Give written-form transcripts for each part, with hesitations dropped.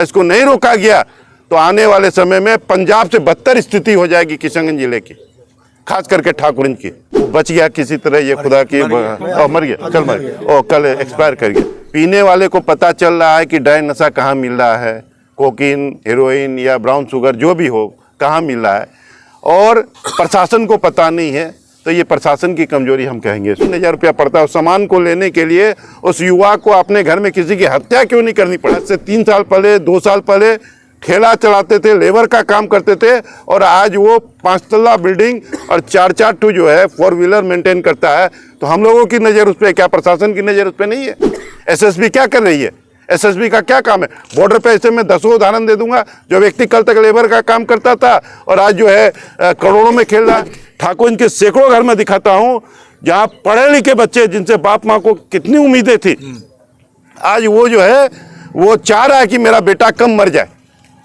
इसको नहीं रोका गया तो आने वाले समय में पंजाब से बदतर स्थिति हो जाएगी किशनगंज जिले की, खास करके ठाकुरगंज की। बच गया किसी तरह, ये खुदा की मर गया, कल एक्सपायर कर गया। पीने वाले को पता चल रहा है कि ड्राई नशा कहाँ मिल रहा है, कोकीन, हेरोइन या ब्राउन शुगर जो भी हो कहाँ मिल रहा है, और प्रशासन को पता नहीं है। तो ये प्रशासन की कमजोरी हम कहेंगे। 3,000 रुपया पड़ता है उस सामान को लेने के लिए, उस युवा को अपने घर में किसी की हत्या क्यों नहीं करनी पड़ा। से 3 साल पहले 2 साल पहले ठेला चलाते थे, लेबर का काम करते थे, और आज वो 5 तल्ला बिल्डिंग और 4-4 टू जो है 4 व्हीलर मेंटेन करता है। तो हम लोगों की नज़र उस पर, क्या प्रशासन की नज़र उस पर नहीं है? एसएसबी क्या कर रही है? एसएसबी का क्या काम है? बॉर्डर पे ऐसे मैं 10 उदाहरण दे दूंगा। जो व्यक्ति कल तक लेबर का काम करता था और आज जो है करोड़ों में खेल रहा। ठाकुर के सैकड़ों घर में दिखाता हूँ जहाँ पढ़े लिखे बच्चे जिनसे बाप माँ को कितनी उम्मीदें थी, आज वो जो है वो चाह रहा है कि मेरा बेटा कम मर जाए।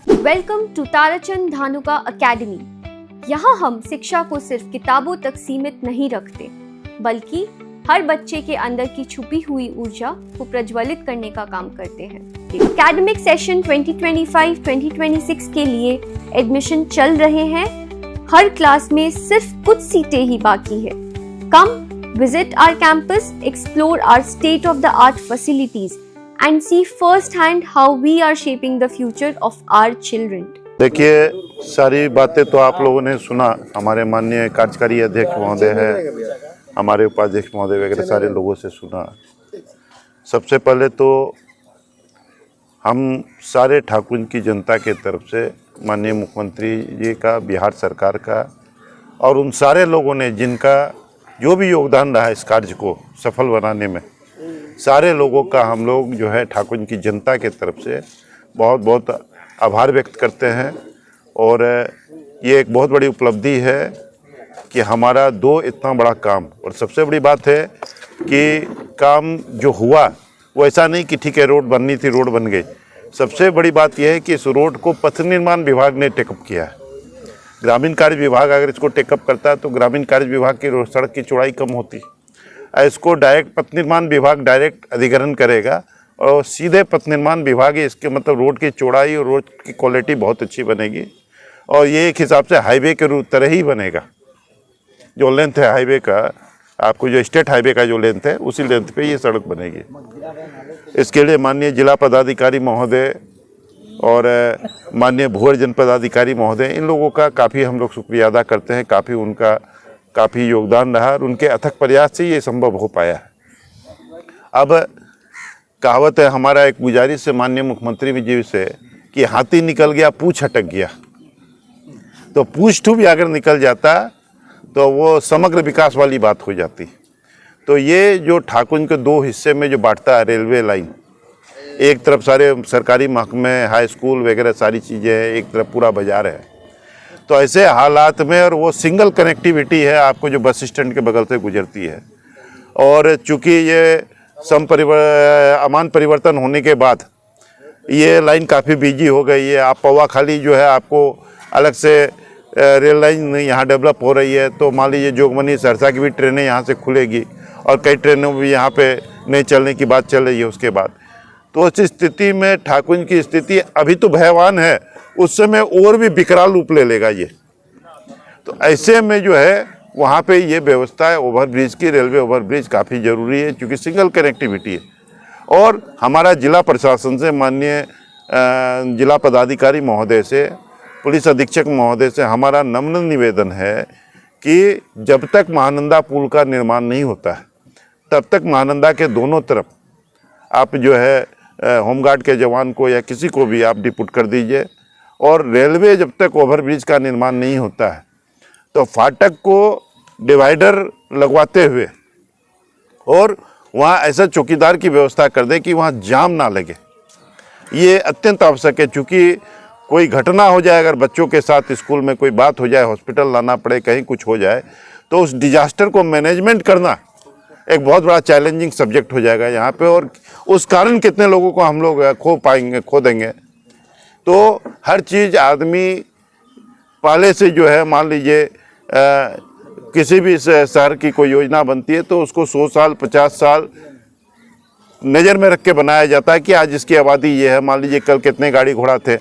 Welcome to Tarachand Dhanuka academy. यहाँ हम शिक्षा को सिर्फ किताबों तक सीमित नहीं रखते, बल्कि हर बच्चे के अंदर की छुपी हुई ऊर्जा को प्रज्वलित करने का काम करते हैं। एकेडमिक सेशन 2025-2026 के लिए एडमिशन चल रहे हैं। हर क्लास में सिर्फ कुछ सीटें ही बाकी है। Come visit our campus, explore our state of the art facilities and see first hand how we are shaping the future of our children. देखिए, सारी बातें तो आप लोगों ने सुना। हमारे माननीय कार्यकारी अध्यक्ष महोदय है, हमारे उपाध्यक्ष महोदय वगैरह सारे लोगों से सुना। सबसे पहले तो हम सारे ठाकुर की जनता के तरफ से माननीय मुख्यमंत्री जी का, बिहार सरकार का, और उन सारे लोगों ने जिनका जो भी योगदान रहा इस कार्य को सफल बनाने में, सारे लोगों का हम लोग जो है ठाकुर की जनता के तरफ से बहुत बहुत आभार व्यक्त करते हैं। और ये एक बहुत बड़ी उपलब्धि है कि हमारा इतना बड़ा काम, और सबसे बड़ी बात है कि काम जो हुआ वो ऐसा नहीं कि ठीक है रोड बननी थी रोड बन गई। सबसे बड़ी बात यह है कि इस रोड को पथ निर्माण विभाग ने टेकअप किया है। ग्रामीण कार्य विभाग अगर इसको टेकअप करता है तो ग्रामीण कार्य विभाग की सड़क की चौड़ाई कम होती। इसको डायरेक्ट पथ निर्माण विभाग डायरेक्ट अधिग्रहण करेगा और सीधे पथ निर्माण विभाग ही इसके मतलब रोड की चौड़ाई और रोड की क्वालिटी बहुत अच्छी बनेगी। और ये एक हिसाब से हाईवे के तरह ही बनेगा। जो लेंथ है हाईवे का, आपको जो स्टेट हाईवे का जो लेंथ है उसी लेंथ पे ये सड़क बनेगी। इसके लिए माननीय जिला पदाधिकारी महोदय और माननीय भूअर जनपदाधिकारी महोदय, इन लोगों का काफ़ी हम लोग शुक्रिया अदा करते हैं। काफ़ी योगदान रहा और उनके अथक प्रयास से ये संभव हो पाया है। अब कहावत है, हमारा एक गुजारिश है माननीय मुख्यमंत्री जी से कि हाथी निकल गया पूंछ अटक गया। तो पूंछ भी अगर निकल जाता तो वो समग्र विकास वाली बात हो जाती। तो ये जो ठाकुर के 2 हिस्से में जो बांटता है रेलवे लाइन, एक तरफ सारे सरकारी महकमे, हाई स्कूल वगैरह सारी चीज़ें हैं, एक तरफ पूरा बाजार है। तो ऐसे हालात में, और वो सिंगल कनेक्टिविटी है आपको जो बस स्टैंड के बगल से गुजरती है। और चूँकि ये अमान परिवर्तन होने के बाद ये लाइन काफ़ी बिजी हो गई है। आप पौवा खाली जो है आपको अलग से रेल लाइन यहाँ डेवलप हो रही है। तो मान लीजिए जोगबनी सहरसा की भी ट्रेनें यहाँ से खुलेगी और कई ट्रेनों भी यहाँ पे नहीं चलने की बात चल रही है उसके बाद। तो इस स्थिति में ठाकुर की स्थिति अभी तो भयावान है, उस समय और भी विकराल रूप ले लेगा ये। तो ऐसे में जो है वहाँ पे ये व्यवस्था है ओवरब्रिज की, रेलवे ओवरब्रिज काफ़ी ज़रूरी है क्योंकि सिंगल कनेक्टिविटी है। और हमारा जिला प्रशासन से, माननीय जिला पदाधिकारी महोदय से, पुलिस अधीक्षक महोदय से हमारा नम्र निवेदन है कि जब तक महानंदा पुल का निर्माण नहीं होता है तब तक महानंदा के दोनों तरफ आप जो है होमगार्ड के जवान को या किसी को भी आप डिपुट कर दीजिए। और रेलवे जब तक ओवरब्रिज का निर्माण नहीं होता है तो फाटक को डिवाइडर लगवाते हुए और वहाँ ऐसा चौकीदार की व्यवस्था कर दे कि वहाँ जाम ना लगे। ये अत्यंत आवश्यक है, चूँकि कोई घटना हो जाए, अगर बच्चों के साथ स्कूल में कोई बात हो जाए, हॉस्पिटल लाना पड़े, कहीं कुछ हो जाए, तो उस डिजास्टर को मैनेजमेंट करना एक बहुत बड़ा चैलेंजिंग सब्जेक्ट हो जाएगा यहाँ पे। और उस कारण कितने लोगों को हम लोग खो देंगे। तो हर चीज़ आदमी पहले से जो है, मान लीजिए किसी भी शहर की कोई योजना बनती है तो उसको 100 साल 50 साल नज़र में रख के बनाया जाता है कि आज इसकी आबादी ये है। मान लीजिए कल कितने गाड़ी घोड़ा थे,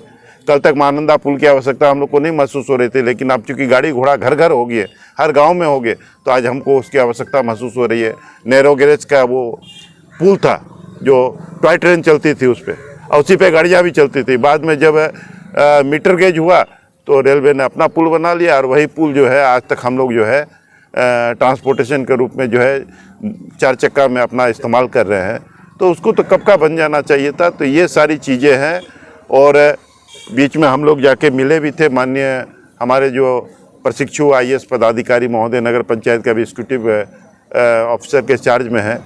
कल तक महानंदा पुल की आवश्यकता हम लोग को नहीं महसूस हो रही थी, लेकिन अब चूंकि गाड़ी घोड़ा घर घर हो गई है, हर गांव में हो गए, तो आज हमको उसकी आवश्यकता महसूस हो रही है। नैरो गैरेज का वो पुल था जो टॉय ट्रेन चलती थी उस पर, और उसी पे गाड़ियाँ भी चलती थी। बाद में जब मीटर गेज हुआ तो रेलवे ने अपना पुल बना लिया, और वही पुल जो है आज तक हम लोग जो है ट्रांसपोर्टेशन के रूप में जो है 4 चक्का में अपना इस्तेमाल कर रहे हैं। तो उसको तो कब का बन जाना चाहिए था। तो ये सारी चीज़ें हैं। और बीच में हम लोग जाके मिले भी थे, माननीय हमारे जो प्रशिक्षु IAS पदाधिकारी महोदय नगर पंचायत का भी एग्जीक्यूटिव ऑफिसर के चार्ज में है।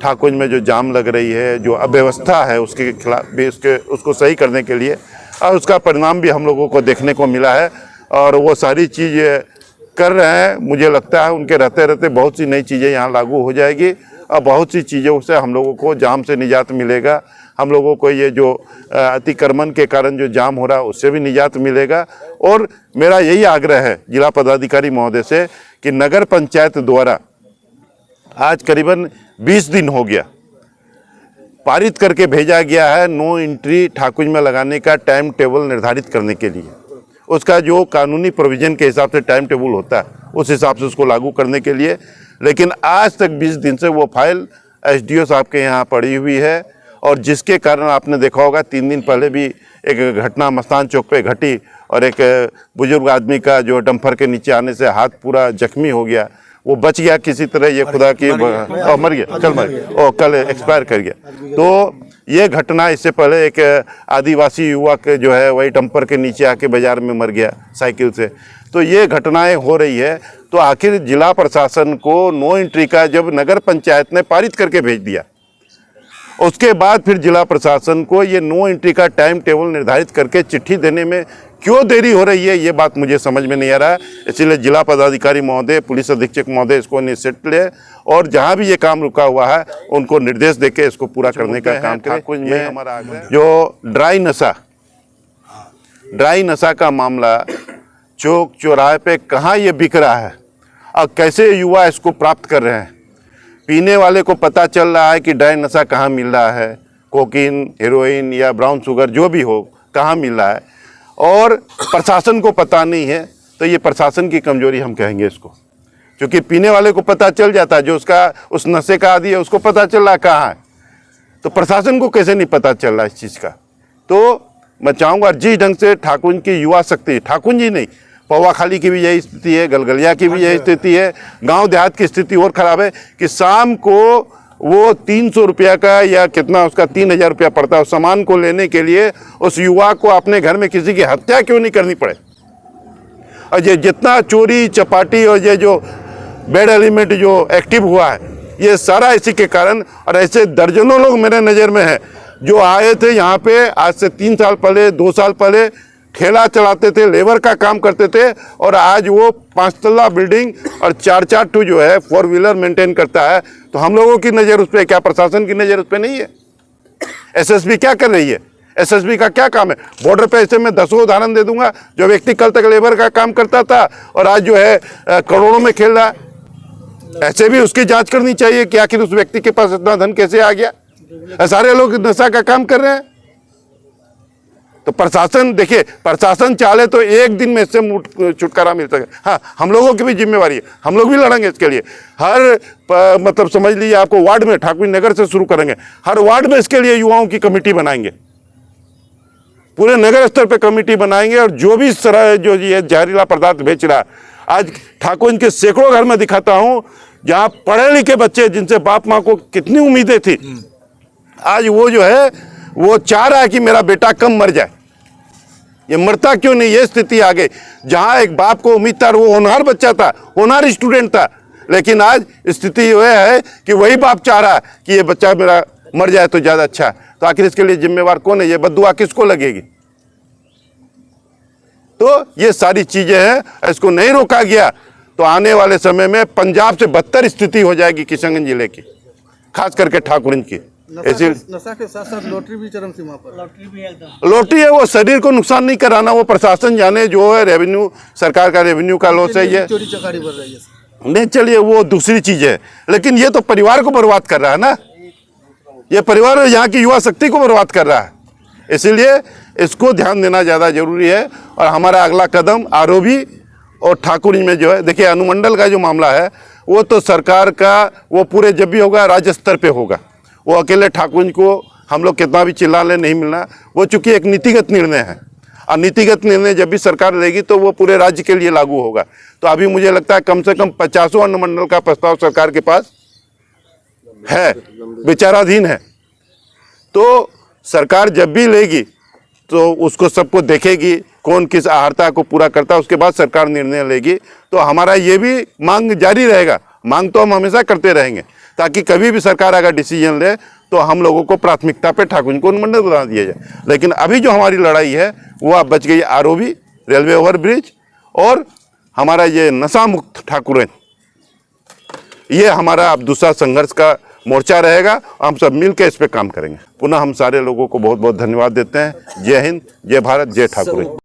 ठाकुंज में जो जाम लग रही है, जो अव्यवस्था है, उसके खिलाफ भी उसको सही करने के लिए, और उसका परिणाम भी हम लोगों को देखने को मिला है। और वो सारी चीज़ कर रहे हैं। मुझे लगता है उनके रहते रहते बहुत सी नई चीज़ें यहाँ लागू हो जाएगी, और बहुत सी चीज़ों से हम लोगों को जाम से निजात मिलेगा। हम लोगों को ये जो अतिक्रमण के कारण जो जाम हो रहा है उससे भी निजात मिलेगा। और मेरा यही आग्रह है जिला पदाधिकारी महोदय से कि नगर पंचायत द्वारा आज करीबन 20 दिन हो गया पारित करके भेजा गया है नो एंट्री ठाकुंज में लगाने का टाइम टेबल निर्धारित करने के लिए। उसका जो कानूनी प्रोविज़न के हिसाब से टाइम टेबल होता है उस हिसाब से उसको लागू करने के लिए, लेकिन आज तक 20 दिन से वो फाइल SDO साहब के यहाँ पड़ी हुई है। और जिसके कारण आपने देखा होगा 3 दिन पहले भी एक घटना मस्तान चौक पे घटी, और एक बुजुर्ग आदमी का जो डंपर के नीचे आने से हाथ पूरा जख्मी हो गया, वो बच गया किसी तरह, ये खुदा की मर गया, कल एक्सपायर कर गया। तो ये घटना, इससे पहले एक आदिवासी युवक जो है वही डंपर के नीचे आके बाजार में मर गया साइकिल से। तो ये घटनाएं हो रही है। तो आखिर जिला प्रशासन को नो एंट्री का जब नगर पंचायत ने पारित करके भेज दिया, उसके बाद फिर जिला प्रशासन को ये नो एंट्री का टाइम टेबल निर्धारित करके चिट्ठी देने में क्यों देरी हो रही है, ये बात मुझे समझ में नहीं आ रहा है। इसलिए जिला पदाधिकारी महोदय, पुलिस अधीक्षक महोदय इसको इनिशिएटिव ले, और जहां भी ये काम रुका हुआ है उनको निर्देश देके इसको पूरा करने का काम करें। में हमारा जो ड्राई नशा का मामला चौक चौराहे पे कहाँ ये बिक रहा है और कैसे युवा इसको प्राप्त कर रहे हैं। पीने वाले को पता चल रहा है कि ड्राई नशा कहाँ मिल रहा है, कोकीन, हेरोइन या ब्राउन शुगर जो भी हो कहाँ मिल रहा है, और प्रशासन को पता नहीं है। तो ये प्रशासन की कमजोरी हम कहेंगे इसको, क्योंकि पीने वाले को पता चल जाता है, जो उसका उस नशे का आदी है उसको पता चल रहा है कहाँ है, तो प्रशासन को कैसे नहीं पता चल रहा इस चीज़ का। तो मैं चाहूँगा जिस ढंग से ठाकुंज की युवा शक्ति, ठाकुंज ही नहीं, पौवाखाली की भी यही स्थिति है, गलगलिया की भी यही स्थिति है, गांव देहात की स्थिति और ख़राब है कि शाम को वो 300 रुपया का या कितना उसका 3000 रुपया पड़ता है उस सामान को लेने के लिए, उस युवा को अपने घर में किसी की हत्या क्यों नहीं करनी पड़े। और ये जितना चोरी चपाटी और ये जो बैड एलिमेंट जो एक्टिव हुआ है, ये सारा इसी के कारण। और ऐसे दर्जनों लोग मेरे नज़र में है जो आए थे यहाँ पे आज से 3 साल पहले, 2 साल पहले ठेला चलाते थे, लेबर का काम करते थे, और आज वो 5 तल्ला बिल्डिंग और 4-4 टू जो है 4 व्हीलर मेंटेन करता है। तो हम लोगों की नज़र उस पर, क्या प्रशासन की नज़र उस पर नहीं है? SSB क्या कर रही है? SSB का क्या काम है? बॉर्डर पे ऐसे मैं 10 उदाहरण दे दूंगा, जो व्यक्ति कल तक लेबर का काम करता था और आज जो है करोड़ों में खेल रहा है। ऐसे भी उसकी जांच करनी चाहिए कि आखिर उस व्यक्ति के पास इतना धन कैसे आ गया। सारे लोग नशा का काम कर रहे हैं। तो प्रशासन, देखिए, प्रशासन चाहे तो एक दिन में इससे छुटकारा मिल सके। हाँ, हम लोगों की भी जिम्मेवारी है, हम लोग भी लड़ेंगे इसके लिए। हर मतलब समझ लीजिए आपको वार्ड में, ठाकुर नगर से शुरू करेंगे, हर वार्ड में इसके लिए युवाओं की कमेटी बनाएंगे, पूरे नगर स्तर पे कमेटी बनाएंगे। और जो भी इस तरह जो ये जहरीला पदार्थ बेच रहा है, आज ठाकुर के सैकड़ों घर में दिखाता हूँ जहाँ पढ़े लिखे बच्चे जिनसे बाप माँ को कितनी उम्मीदें थी, आज वो जो है वो चाह रहा है कि मेरा बेटा कम मर जाए। ये मरता क्यों नहीं, ये स्थिति आ गई। जहाँ एक बाप को उम्मीद था, वो होनहार बच्चा था, होनहार स्टूडेंट था, लेकिन आज स्थिति यह है कि वही बाप चाह रहा है कि ये बच्चा मेरा मर जाए तो ज़्यादा अच्छा है। तो आखिर इसके लिए जिम्मेवार कौन है? ये बद्दुआ किसको लगेगी? तो ये सारी चीज़ें हैं, इसको नहीं रोका गया तो आने वाले समय में पंजाब से बदतर स्थिति हो जाएगी किशनगंज जिले की, खास करके ठाकुरगंज की। ऐसे नशा के साथ साथ लॉटरी भी चरम सीमा पर। लॉटरी है, वो शरीर को नुकसान नहीं कराना, वो प्रशासन जाने, जो है रेवेन्यू, सरकार का रेवेन्यू का लॉस है ये। चोरी चकारी बढ़ रही है। नहीं, चलिए वो दूसरी चीज है, लेकिन ये तो परिवार को बर्बाद कर रहा है ना। ये परिवार और यहाँ की युवा शक्ति को बर्बाद कर रहा है। इसीलिए इसको ध्यान देना ज़्यादा जरूरी है। और हमारा अगला कदम आरओबी और ठाकुर में जो है, देखिए अनुमंडल का जो मामला है वो तो सरकार का, वो पूरे जब भी होगा राज्य स्तर पे होगा। वो अकेले ठाकुर को हम लोग कितना भी चिल्ला ले नहीं मिलना। वो चूँकि एक नीतिगत निर्णय है और नीतिगत निर्णय जब भी सरकार लेगी तो वो पूरे राज्य के लिए लागू होगा। तो अभी मुझे लगता है कम से कम 50 अनुमंडल का प्रस्ताव सरकार के पास है, विचाराधीन है। तो सरकार जब भी लेगी तो उसको सबको देखेगी कौन किस आहारता को पूरा करता है, उसके बाद सरकार निर्णय लेगी। तो हमारा ये भी मांग जारी रहेगा, मांग तो हम हमेशा करते रहेंगे, ताकि कभी भी सरकार अगर डिसीजन ले तो हम लोगों को प्राथमिकता पे ठाकुर को अनुमंडल बना दिया जाए। लेकिन अभी जो हमारी लड़ाई है वो अब बच गई आरओबी, रेलवे ओवरब्रिज और हमारा ये नशा मुक्त ठाकुर। ये हमारा अब दूसरा संघर्ष का मोर्चा रहेगा। हम सब मिलकर इस पे काम करेंगे। पुनः हम सारे लोगों को बहुत बहुत धन्यवाद देते हैं। जय हिंद, जय भारत, जय ठाकुर।